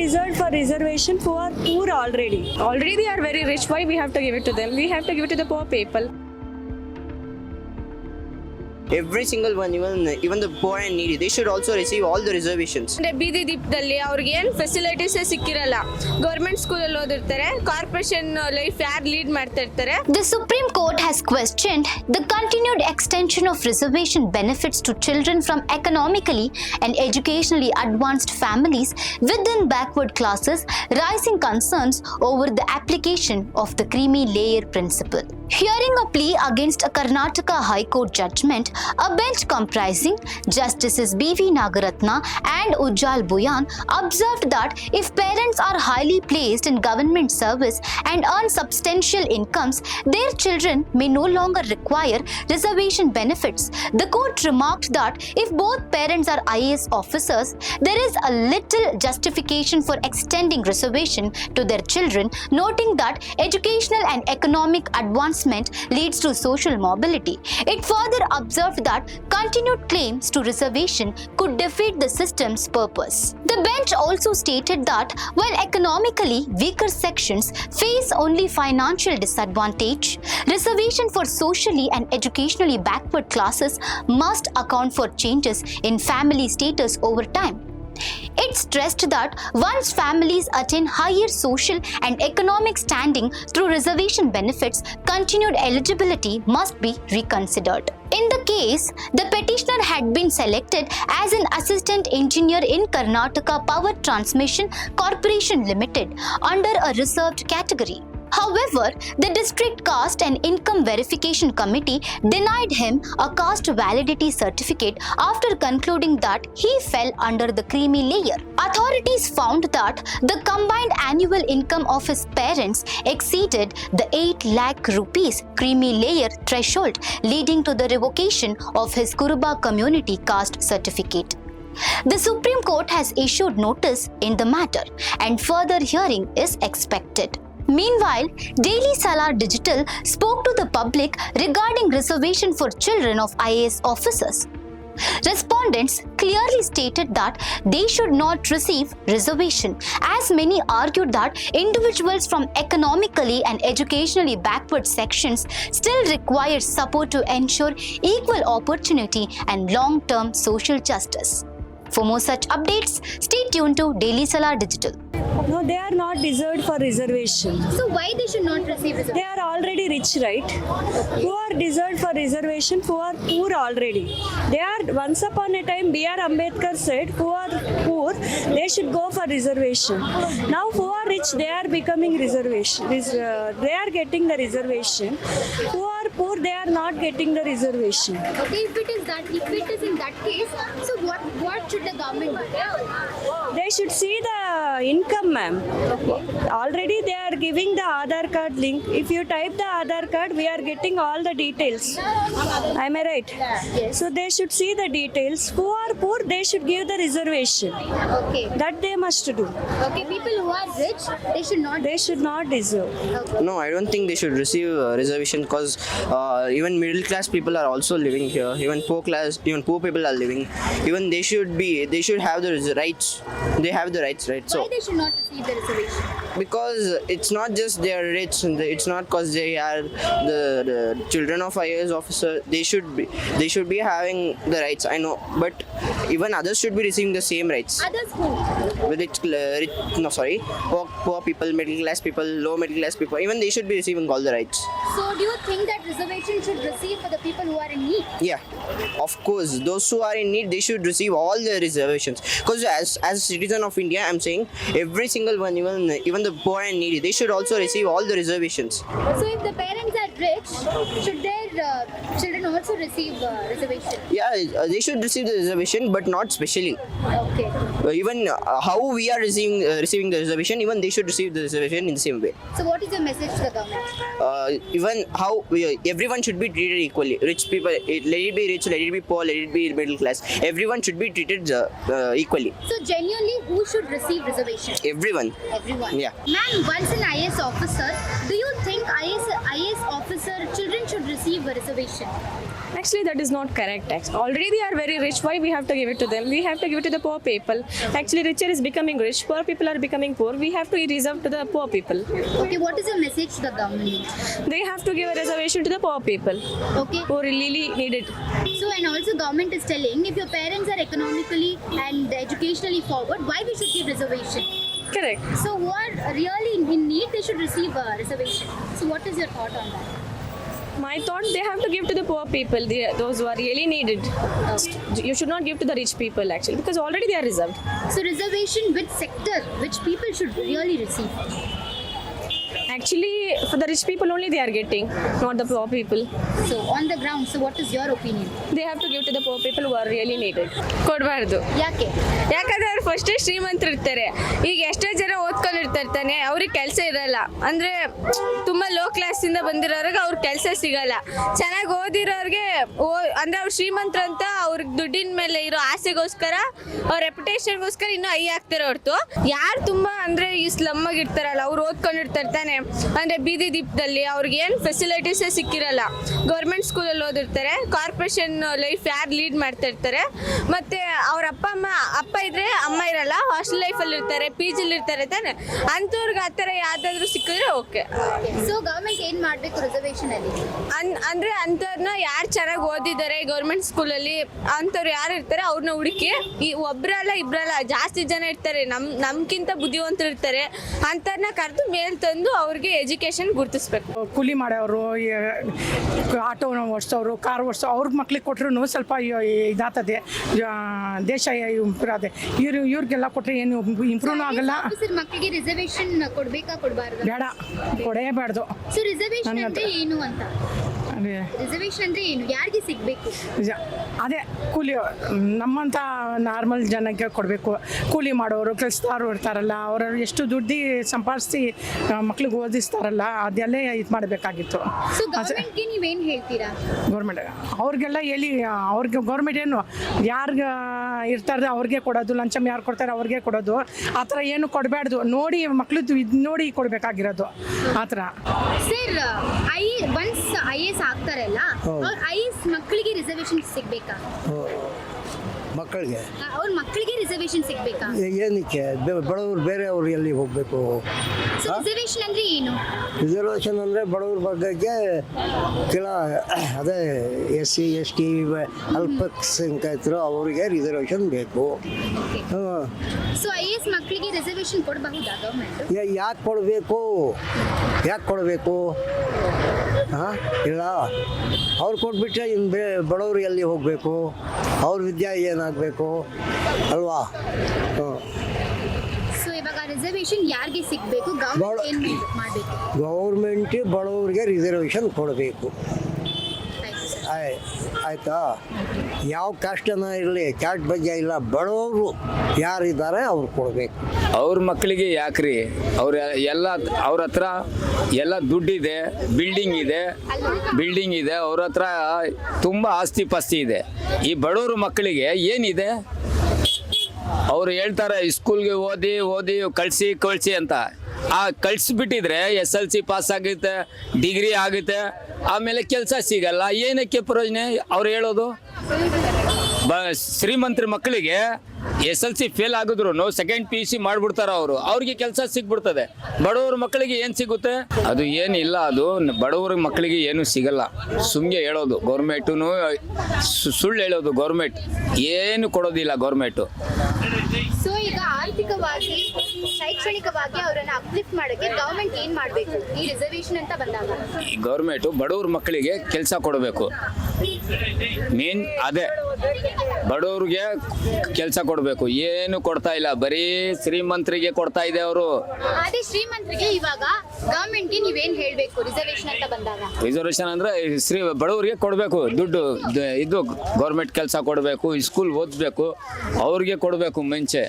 deserved for reservation who are poor already? Already they are very rich. Why we have to give it to them? We have to give it to the poor people. Every single one, even the poor and needy, they should also receive all the reservations. ಬೀದಿ ದೀಪದಲ್ಲಿ ಅವ್ರಿಗೆ ಏನು facilities ಸಿಕ್ಕಿರಲ್ಲ. Government ಸ್ಕೂಲಲ್ಲಿ ಓದಿರ್ತಾರೆ, corporation life ಯಾರು lead ಮಾಡ್ತಾ ಇರ್ತಾರೆ. The Supreme Court has questioned the continued extension of reservation benefits to children from economically and educationally advanced families within backward classes, raising concerns over the application of the creamy layer principle. Hearing a plea against a Karnataka High Court judgment, a bench comprising Justices B.V. Nagaratna and Ujjal Buyan observed that if parents are highly placed in government service and earn substantial incomes, their children may no longer require reservation benefits. The court remarked that if both parents are IAS officers, there is a little justification for extending reservation to their children, noting that educational and economic advancement leads to social mobility. It further observed that continued claims to reservation could defeat the system's purpose. The bench also stated that while economically weaker sections face only financial disadvantage, reservation for socially and educationally backward classes must account for changes in family status over time. It stressed that once families attain higher social and economic standing through reservation benefits, continued eligibility must be reconsidered. In the case, the petitioner had been selected as an assistant engineer in Karnataka Power Transmission Corporation Limited under a reserved category. However, the District Caste and Income Verification Committee denied him a caste validity certificate after concluding that he fell under the creamy layer. Authorities found that the combined annual income of his parents exceeded the 8 lakh rupees creamy layer threshold, leading to the revocation of his Kuruba community caste certificate. The Supreme Court has issued notice in the matter and further hearing is expected. Meanwhile, Daily Salar Digital spoke to the public regarding reservation for children of IAS officers. Respondents clearly stated that they should not receive reservation, as many argued that individuals from economically and educationally backward sections still require support to ensure equal opportunity and long-term social justice. For more such updates, stay tuned to Daily Salar Digital. No, they are not deserved for reservation. So why they should not receive reservation? They are already rich, right? Who are deserved for reservation, who are poor already. They are, once upon a time, B.R. Ambedkar said, who are poor, they should go for reservation. Now who are rich, they are becoming reservation. They are getting the reservation. Who are poor, they are not getting the reservation. Okay, if it is in that case, so what should the government do? They should see the income, ma'am. Already they are giving the Aadhaar card link. If you type the Aadhaar card, we are getting all the details. Am I right? Yes. So they should see the details. Who are poor, they should give the reservation. Okay. That they must do. Okay, people who are rich, they should not deserve. Okay. No, I don't think they should receive reservation because even middle class people are also living here. Even poor people are living. Even they should have the rights. They have the rights, right? Why they should not receive the reservation? Because it's not just they are rich. It's not because they are the children of IAS officer. They should be having the rights. I know, but even others should be receiving the same rights. Others who? Poor people, middle class people, low middle class people. Even they should be receiving all the rights. So do you think that reservation should receive for the people who are in need? Yeah, of course. Those who are in need, they should receive all the reservations. Because as a citizen of India, I'm saying every single one, even the poor and needy, they should also receive all the reservations. So if the parents are rich, should their children also receive reservation? Yeah, they should receive the reservation, but not specially. Okay. Even how we are receiving the reservation, even they should receive the reservation in the same way. So what is your message to the government? Even how everyone should be treated equally. Rich people, let it be rich, let it be poor, let it be middle class. Everyone should be treated equally. So genuinely, who should receive reservation? Everyone. Everyone. Yeah. Ma'am, once an IAS officer, do you think IAS officer children should receive receive a reservation? Actually, that is not correct. Already they are very rich. Why we have to give it to them? We have to give it to the poor people. Actually, richer is becoming rich. Poor people are becoming poor. We have to reserve to the poor people. Okay, what is your message to the government? They have to give a reservation to the poor people Okay. who really need it. So, and also government is telling if your parents are economically and educationally forward, why we should give reservation? Correct. So, who are really in need, they should receive a reservation. So, what is your thought on that? My thought, they have to give to the poor people, those who are really needed. You should not give to the rich people actually, because already they are reserved. So, reservation which sector, which people should really receive? Actually, for the rich people only they are getting, not the poor people. So, on the ground, so what is your opinion? They have to give to the poor people who are really needed. ಕೊಡಬಾರ್ದು. ಯಾಕೆ? ಯಾಕಂದ್ರೆ ಅವ್ರು ಫಸ್ಟೇ ಶ್ರೀಮಂತರು ಇರ್ತಾರೆ. ಈಗ ಎಷ್ಟೋ ಜನ ಓದ್ಕೊಂಡಿರ್ತಾರೆ ತಾನೆ, ಅವ್ರಿಗೆ ಕೆಲಸ ಇರಲ್ಲ. ಅಂದ್ರೆ ತುಂಬಾ ಲೋ ಕ್ಲಾಸ್ ಇಂದ ಬಂದಿರೋರಿಗೆ ಅವ್ರ ಕೆಲಸ ಸಿಗಲ್ಲ. ಚೆನ್ನಾಗಿ ಓದಿರೋರಿಗೆ ಅಂದ್ರೆ ಅವ್ರು ಶ್ರೀಮಂತರು ಅಂತ ಅವ್ರಿಗೆ ದುಡ್ಡಿನ ಮೇಲೆ ಇರೋ ಆಸೆಗೋಸ್ಕರ ಅವ್ರ ರೆಪ್ಯುಟೇಷನ್ಗೋಸ್ಕರ ಇನ್ನೂ ಹೈ ಆಗ್ತಾರೆ ಹೊರತು ಯಾರು ತುಂಬಾ ಅಂದ್ರೆ ಈ ಸ್ಲಮ್ ಆಗಿ ಇರ್ತಾರಲ್ಲ, ಅವ್ರು ಓದ್ಕೊಂಡಿರ್ತಾರೆ ತಾನೆ, ಅಂದ್ರೆ ಬೀದಿ ದೀಪದಲ್ಲಿ ಅವ್ರಿಗೆ ಏನು ಫೆಸಿಲಿಟೀಸೇ ಸಿಕ್ಕಿರಲ್ಲ. ಗೌರ್ಮೆಂಟ್ ಸ್ಕೂಲಲ್ಲಿ ಓದಿರ್ತಾರೆ, ಕಾರ್ಪೊರೇಷನ್ ಲೈಫ್ ಯಾರು ಲೀಡ್ ಮಾಡ್ತಾ ಇರ್ತಾರೆ, ಮತ್ತೆ ಅವ್ರ ಅಪ್ಪ ಇದ್ರೆ ಅಮ್ಮ ಇರಲ್ಲ, ಹಾಸ್ಟೆಲ್ ಲೈಫಲ್ಲಿ ಇರ್ತಾರೆ, PG ಇರ್ತಾರೆ ತಾನೆ, ಅಂಥವ್ರಿಗೆ ಆ ಥರ ಯಾವ್ದಾದ್ರು ಸಿಕ್ಕಿದ್ರೆ ಓಕೆ. ಸೊ ಗವರ್ಮೆಂಟ್ ಏನ್ ಮಾಡ್ಬೇಕು ರಿಸರ್ವೇಶನ್ ಅಲ್ಲಿ? ಅಂದ್ರೆ ಅಂಥವ್ರನ್ನ ಯಾರು ಚೆನ್ನಾಗಿ ಓದಿದ್ದಾರೆ ಗೌರ್ಮೆಂಟ್ ಸ್ಕೂಲಲ್ಲಿ ಅಂಥವ್ರು ಯಾರು ಇರ್ತಾರೆ ಅವ್ರನ್ನ ಹುಡುಕಿ, ಈ ಒಬ್ರಲ್ಲ ಇಬ್ರಲ್ಲ ಜಾಸ್ತಿ ಜನ ಇರ್ತಾರೆ, ನಮ್ಗಿಂತ ಬುದ್ಧಿವಂತರು ಇರ್ತಾರೆ, ಅಂಥವ್ರನ್ನ ಕರೆದು ಮೇಲ್ ತಂದು ಅವ್ರಿಗೆ ಎಜುಕೇಶನ್ ಗುರುತಿಸ್ಬೇಕು. ಕೂಲಿ ಮಾಡೋರು, ಆಟೋ ಓಡಿಸೋರು, ಕಾರ್ ಓಡಿಸೋ ಅವ್ರ ಮಕ್ಳಿಗೆ ಕೊಟ್ಟರು ಸ್ವಲ್ಪ ಇದಾಗ್ತದೆ, ದೇಶ ಇಂಪ್ರೂವ್ ಆದೆ. ಇವ್ರಿಗೆಲ್ಲ ಕೊಟ್ಟರೆ ಏನು ಇಂಪ್ರೂವ್ ಆಗಲ್ಲ. ಮಕ್ಕಳಿಗೆ ರಿಸರ್ವೇಶನ್ ಕೊಡ್ಬೇಕಾ ಕೊಡಬಾರ್ದು? ಬೇಡ, ಕೊಡೇಬಾರ್ದು. ಸೊ ರಿಸರ್ವೇಶನ್ ಅಂದ್ರೆ ಏನು ಅಂತ? ರಿಸರ್ವೇಶನ್ ಅಂದ್ರೆ ಏನು, ಯಾರಿಗೆ ಸಿಗ್ಬೇಕು? ಅದೇ ಕೂಲಿ, ನಮ್ಮಂಥ ನಾರ್ಮಲ್ ಜನಕ್ಕೆ ಕೊಡಬೇಕು. ಕೂಲಿ ಮಾಡೋರು, ಕೆಲಸದವ್ರು ಇರ್ತಾರಲ್ಲ, ಅವರು ಎಷ್ಟು ದುಡ್ಡು ಸಂಪಾದಿಸಿ ಮಕ್ಳಿಗೆ ಓದಿಸ್ತಾರಲ್ಲ, ಅದೆಲ್ಲ ಇದು ಮಾಡಬೇಕಾಗಿತ್ತು. ಸೊ ಗವರ್ಮೆಂಟ್ಗೆ ನೀವೇನು ಹೇಳ್ತೀರಾ? ಗೌರ್ಮೆಂಟ್ ಅವ್ರಿಗೆಲ್ಲ ಹೇಳಿ, ಅವ್ರಿಗೆ ಗೌರ್ಮೆಂಟ್ ಏನು ಯಾರಿಗೆ ಇರ್ತಾರೆ ಅವ್ರಿಗೆ ಕೊಡೋದು, ಲಂಚಮ್ ಯಾರು ಕೊಡ್ತಾರೆ ಅವ್ರಿಗೆ ಕೊಡೋದು, ಆ ಥರ ಏನು ಕೊಡಬಾರ್ದು. ನೋಡಿ ಮಕ್ಳದ್ದು ಇದು ನೋಡಿ ಕೊಡಬೇಕಾಗಿರೋದು ಆ ಥರ. ಸರ್, ಒನ್ಸ್ IAS ಆಗ್ತಾರಲ್ಲ, ಅವ್ರ IAS ಮಕ್ಕಳಿಗೆ ರಿಸರ್ವೇಶನ್ ಸಿಗ್ಬೇಕಾ? ಮಕ್ಕಳಿಗೆ ಅವ್ರ ಮಕ್ಕಳಿಗೆ ರಿಸರ್ವೇಶನ್ ಸಿಗ್ಬೇಕಾ? ಏನಕ್ಕೆ ಬಡವರು ಬೇರೆ ಅವ್ರು ಎಲ್ಲಿ ಹೋಗಬೇಕು? ರಿಸರ್ವೇಶನ್ ಅಂದ್ರೆ ಏನು? ರಿಸರ್ವೇಷನ್ ಅಂದರೆ ಬಡವ್ರ ಬಗ್ಗೆ ಅದೇ SC ST ಅಲ್ಪಸಂಖ್ಯಾತರು ಅವರಿಗೆ ರಿಸರ್ವೇಷನ್ ಬೇಕು. ಸೊ IAS ಮಕ್ಕಳಿಗೆ ರಿಸರ್ವೇಶನ್ ಕೊಡಬಹುದಾ ಗವರ್ಮೆಂಟ್? ಯಾಕೆ ಕೊಡಬೇಕು? ಹಾಂ, ಇಲ್ಲ, ಅವ್ರು ಕೊಟ್ಬಿಟ್ರೆ ಇನ್ನು ಬಡವರು ಎಲ್ಲಿ ಹೋಗಬೇಕು? ಅವ್ರ ವಿದ್ಯೆ ಏನಾಗಬೇಕು ಅಲ್ವಾ? ಸೊ ಇವಾಗ ರಿಸರ್ವೇಶನ್ ಯಾರಿಗೆ ಸಿಗಬೇಕು? ಗವರ್ಮೆಂಟ್ ಏನು ಮಾಡಬೇಕು? ಗೌರ್ಮೆಂಟ್ ಬಡವರಿಗೆ ರಿಸರ್ವೇಷನ್ ಕೊಡಬೇಕು. ಆಯಿತಾ? ಯಾವ ಕ್ಯಾಸ್ಟನ ಇರಲಿ, ಕ್ಯಾಸ್ಟ್ ಬಗ್ಗೆ ಇಲ್ಲ, ಬಡವರು ಯಾರಿದ್ದಾರೆ ಅವ್ರು ಕೊಡಬೇಕು. ಅವ್ರ ಮಕ್ಕಳಿಗೆ ಯಾಕ್ರಿ? ಅವ್ರ ಹತ್ರ ಎಲ್ಲ ದುಡ್ಡಿದೆ, ಬಿಲ್ಡಿಂಗ್ ಇದೆ, ಅವ್ರ ಹತ್ರ ತುಂಬ ಆಸ್ತಿ ಪಾಸ್ತಿ ಇದೆ. ಈ ಬಡವ್ರ ಮಕ್ಕಳಿಗೆ ಏನಿದೆ? ಅವ್ರು ಹೇಳ್ತಾರೆ ಸ್ಕೂಲ್ಗೆ ಓದಿ ಕಳಿಸಿ ಅಂತ. ಆ ಕಳಿಸ್ಬಿಟ್ಟಿದ್ರೆ SLC ಪಾಸ್ ಆಗುತ್ತೆ, ಡಿಗ್ರಿ ಆಗುತ್ತೆ, ಆಮೇಲೆ ಕೆಲಸ ಸಿಗಲ್ಲ. ಏನಕ್ಕೆ ಪ್ರಯೋಜನ ಅವ್ರು ಹೇಳೋದು? ಶ್ರೀಮಂತರ ಮಕ್ಕಳಿಗೆ SLC ಫೇಲ್ ಆಗಿದ್ರು ಸೆಕೆಂಡ್ PUC ಮಾಡ್ಬಿಡ್ತಾರ ಅವ್ರಿಗೆ ಕೆಲಸ ಸಿಗ್ಬಿಡ್ತದೆ. ಬಡವ್ರ ಮಕ್ಕಳಿಗೆ ಏನು ಸಿಗುತ್ತೆ? ಅದು ಏನಿಲ್ಲ, ಅದು ಬಡವ್ರ ಮಕ್ಕಳಿಗೆ ಏನು ಸಿಗಲ್ಲ. ಸುಮ್ಮನೆ ಹೇಳೋದು ಗೌರ್ಮೆಂಟು, ಸುಳ್ಳು ಹೇಳೋದು. ಗೌರ್ಮೆಂಟ್ ಏನು ಕೊಡೋದಿಲ್ಲ ಗೌರ್ಮೆಂಟು. ಸೊ ಈಗ ಆರ್ಥಿಕವಾಗಿ, ಶೈಕ್ಷಣಿಕವಾಗಿ ಅವರನ್ನು ಅಪ್ಲಿಫ್ಟ್ ಮಾಡೋಕ್ಕೆ ಗವರ್ಮೆಂಟ್ ಏನು ಮಾಡಬೇಕು ಈ ರಿಸರ್ವೇಶನ್ ಅಂತ ಬಂದಾಗ? ಗೌರ್ಮೆಂಟು ಬಡವ್ರ ಮಕ್ಕಳಿಗೆ ಕೆಲಸ ಕೊಡಬೇಕು. ಮೇನ್ ಅದೇ, ಬಡವ್ರಿಗೆ ಕೆಲಸ ಕೊಡಬೇಕು. ಏನು ಕೊಡ್ತಾ ಇಲ್ಲ, ಬರೀ ಶ್ರೀಮಂತರಿಗೆ ಕೊಡ್ತಾ ಇದೆ ಅವರು. ಅದೇ ಶ್ರೀಮಂತರಿಗೆ ಇವಾಗ ಗವರ್ಮೆಂಟ್ಗೆ ನೀವೇನು ಹೇಳಬೇಕು ರಿಸರ್ವೇಶನ್ ಅಂತ ಬಂದಾಗ? ರಿಸರ್ವೇಷನ್ ಅಂದ್ರೆ ಬಡವರಿಗೆ ಕೊಡಬೇಕು ದುಡ್ಡು. ಇದು ಗೌರ್ಮೆಂಟ್ ಕೆಲಸ ಕೊಡಬೇಕು, ಸ್ಕೂಲ್ ಓದಿಸ್ಬೇಕು, ಅವ್ರಿಗೆ ಕೊಡಬೇಕು ಮುಂಚೆ.